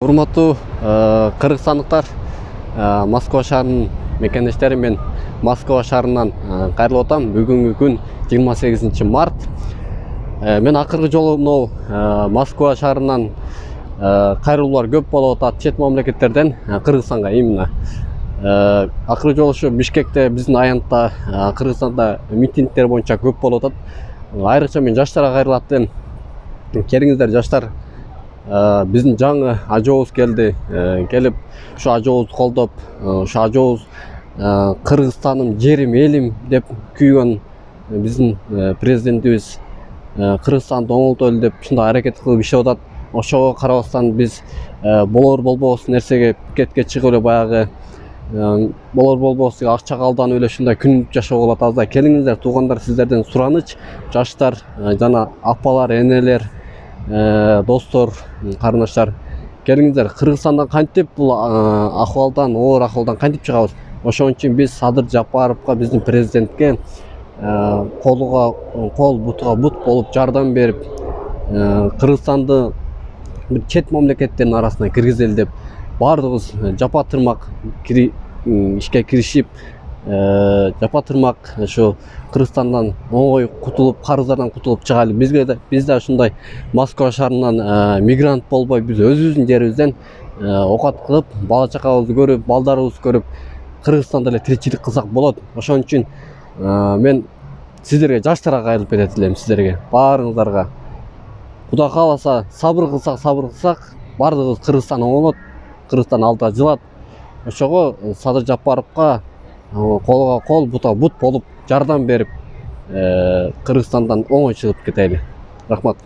Урматтуу кыргызстандыктар, Москва шаарынын мекендештери, мен Москва шаарынан кайрылып атам. Бүгүнкү күн 28 март. Мен акыркы жолу мынау Москва шаарынан кайрылуулар көп болуп атат чет мамлекеттерден Кыргызстанга именно. Акыркы жолу ушу Бишкекте, биздин аянтта, Кыргызстанда митингдер боюнча көп болуп атат. Айрыкча мен жаштарга кайрылып аттым. Келиңиздер жаштар, биздин жаңы ажообуз келди. Келип ушу ажообузду колдоп, ушу ажообуз Кыргызстаным, жерим, элим деп күйгөн биздин президентибиз Кыргызстанды оңолтолу деп ушундай аракет кылып иштеп атат. Ошого карабастан биз болор болбос нерсеге пикетке чыгып эле баягы болор болбос акчага алданып эле ушундай күн жашоого болот. Аздай келиңиздер туугандар, сиздерден сураныч, жаштар жана апалар, энелер, достор, карындаштар, келиңиздер Кыргызстандан кантип бул акыбалдан, оор акыбалдан кантип чыгабыз? Ошон үчүн биз Садыр Жапаровго, биздин президентке колуга кол, бутуга бут болуп жардам берип, Кыргызстанды бир чет мамлекеттердин арасына киргизели деп баардыгыбыз жапа тырмак ишке киришип, жапа тырмак ушу Кыргызстандан оңой кутулуп, карыздардан кутулуп чыгалы. Биз да ушундай Москва шаарынан мигрант болбой, биз өзүбүздүн жерибизден окат кылып, бала чакабызды көрүп, балдарыбызды көрүп, Кыргызстанда эле тиричилик кылсак болот. Ошон үчүн мен сиздерге, жаштарга кайрылып кетет элем, сиздерге, баарыңыздарга. Кудай кааласа, сабыр кылсак, баардыгыбыз Кыргызстан оңолот, Кыргызстан алдыга жылат. Ошого Садыр Жапаровго колго кол, бутуга бут болуп жардам берип, Кыргызстандан оңой чыгып кетели. Рахмат.